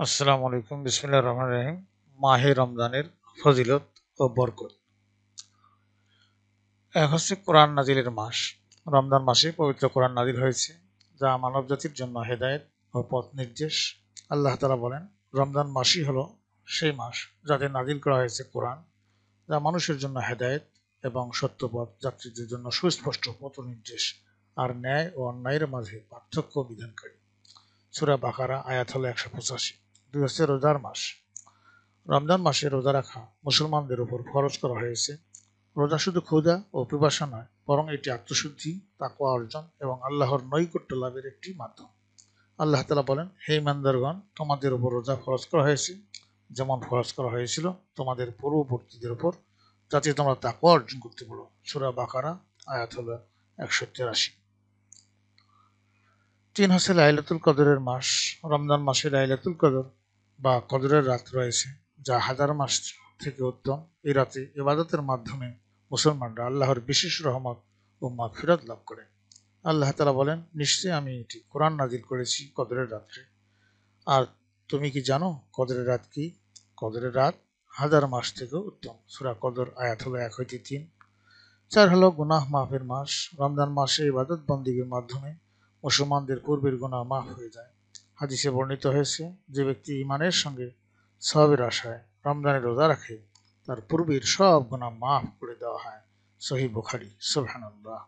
আসসালামু আলাইকুম বিসমিল্লাহির রহমানির রহিম। মাহে রমজানের ফজিলত ও বরকত। এক হচ্ছে কোরআন নাজিলের মাস। রমজান মাসে পবিত্র কোরআন নাজিল হয়েছে, যা মানব জাতির জন্য হেদায়েত ও পথ নির্দেশ। আল্লাহ তাআলা বলেন, রমজান মাসই হলো সেই মাস যাতে নাজিল করা হয়েছে কোরআন, যা মানুষের জন্য হেদায়েত এবং সত্যপথ যাত্রীদের জন্য সুস্পষ্ট পথ নির্দেশ আর ন্যায় ও অন্যায়ের মাঝে পার্থক্য বিধানকারী। সূরা বাকারা আয়াত হলো ১৮৫। দুই হচ্ছে রোজার মাস। রমজান মাসে রোজা রাখা মুসলমানদের উপর ফরজ করা হয়েছে। রোজা শুধু ক্ষুধা ও পিপাসা নয়, বরং এটি আত্মশুদ্ধি, তাকওয়া অর্জন এবং আল্লাহর নৈকট্য লাভের একটি মাধ্যম। আল্লাহ তাআলা বলেন, হে ইমানদারগণ, তোমাদের উপর রোজা ফরজ করা হয়েছে, যেমন ফরজ করা হয়েছিল তোমাদের পূর্ববর্তীদের উপর, যাতে তোমরা তাকওয়া অর্জন করতে পারো। সূরা বাকারা আয়াত হলো ১৮৩। ৩ হচ্ছে লাইলাতুল কদরের মাস। রমজান মাসে লাইলাতুল কদর বা কদরের রাত রয়েছে, যা হাজার মাস থেকে উত্তম। এই রাতে ইবাদতের মাধ্যমে মুসলমানরা আল্লাহর বিশেষ রহমত ও মাগফিরাত লাভ করে। আল্লাহ তাআলা বলেন, নিশ্চয়ই আমি এটি কোরআন নাজিল করেছি কদরের রাত্রে। আর তুমি কি জানো কদরের রাত কি? কদরের রাত হাজার মাস থেকে উত্তম। সূরা কদর আয়াত হলো ১ হইতে ৩। ৪ হলো গুনাহ মাফের মাস। রমজান মাসে ইবাদত বন্দেগীর মাধ্যমে মুসলমানদের পূর্বের গুনাহ মাফ হয়ে যায়। হাদিসে বর্ণিত হয়েছে, যে ব্যক্তি ঈমানের সঙ্গে সওয়াবের আশায় রমজানের রোজা রাখে, তার পূর্বের সব গুনাহ মাফ করে দেওয়া হয়। সহিহ বুখারী। সুবহানাল্লাহ।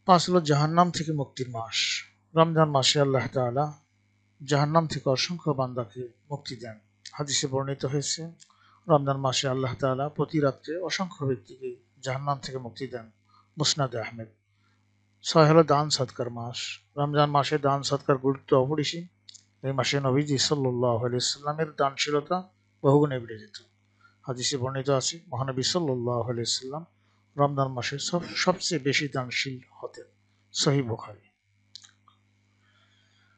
৫ হলো জাহান্নাম থেকে মুক্তির মাস। রমজান মাসে আল্লাহ তাআলা জাহান্নাম থেকে অসংখ্য বান্দাকে মুক্তি দেন। হাদিসে বর্ণিত হয়েছে, রমজান মাসে আল্লাহ তাআলা প্রতি রাত্রে অসংখ্য ব্যক্তিকে জাহান্নাম থেকে মুক্তি দেন। মুসনাদে আহমেদ। ৬ হলো দান সৎকার মাস। রমজান মাসে দান সৎকার গুরুত্ব অপরিসীম। এই মাসে নবীজি সাল্লাল্লাহু আলাইহি সাল্লামের দানশীলতা বহুগুণে বেড়ে যেত। হাদিসে বর্ণিত আছে, মহানবী সাল্লাল্লাহু আলাইহি সাল্লাম রমজান মাসে সবচেয়ে বেশি দানশীল হতেন। সহিহ বুখারী।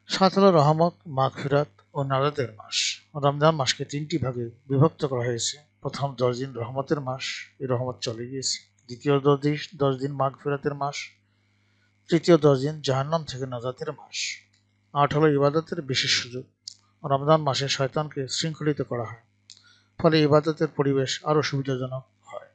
৭ হলো রহমত, মাগফিরাত ও নাজাতের মাস। রমজান মাসকে ৩টি ভাগে বিভক্ত করা হয়েছে। প্রথম ১০ দিন রহমতের মাস, এই রহমত চলে গিয়েছে। দ্বিতীয় ১০ দিন মাগফিরাতের মাস। তৃতীয় ১০ দিন জাহান্নাম থেকে নাজাতের মাস। ৮ হলো ইবাদতের বিশেষ সুযোগ। রমজান মাসে শয়তানকে শৃঙ্খলিত করা হয়, ফলে ইবাদতের পরিবেশ আরও সুবিধাজনক হয়।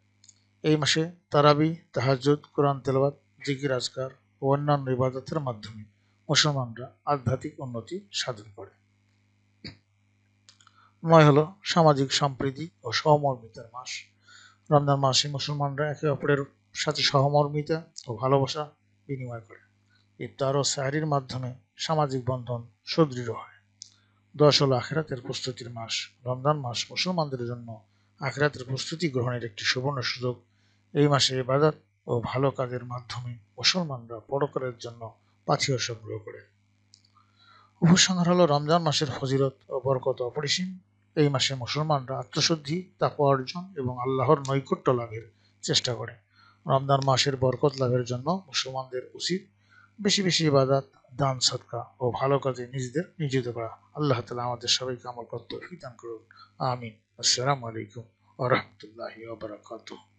এই মাসে তারাবি, তাহাজ্জুদ, কোরআন তেলাওয়াত, জিকির আজকার ও অন্যান্য ইবাদতের মাধ্যমে মুসলমানরা আধ্যাত্মিক উন্নতি সাধন করে। ৯ হলো সামাজিক সম্প্রীতি ও সহমর্মিতার মাস। রমজান মাসে মুসলমানরা একে অপরের সাথে সহমর্মিতা ও ভালোবাসা বিনিময় করে। ইফতার ও সাহরির মাধ্যমে সামাজিক বন্ধন সুদৃঢ় হয়। ১০ হলো আখিরাতের প্রস্তুতির মাস। রমজান মাস মুসলমানদের জন্য আখিরাতের প্রস্তুতি গ্রহণের একটি সুবর্ণ সুযোগ। এই মাসে ইবাদত ও ভালো কাজের মাধ্যমে মুসলমানরা পরকালের জন্য পাথেয় সংগ্রহ করে। উপসংহার হলো, রমজান মাসের ফজিলত ও বরকত অপরিসীম। এই মাসে মুসলমানরা আত্মশুদ্ধি, তাকওয়া অর্জন এবং আল্লাহর নৈকট্য লাভের চেষ্টা করে। রমজান মাসের বরকত লাভের জন্য মুসলমানদের উচিত বেশি বেশি ইবাদত, দান সদকা ও ভালো কাজে নিজেদের নিয়োজিত করা। আল্লাহ তাআলা আমাদের সবাইকে আমল করতে তৌফিক দান করুন। আমিন। আসসালামু আলাইকুম ওয়া রাহমাতুল্লাহি ওয়া বারাকাতুহু।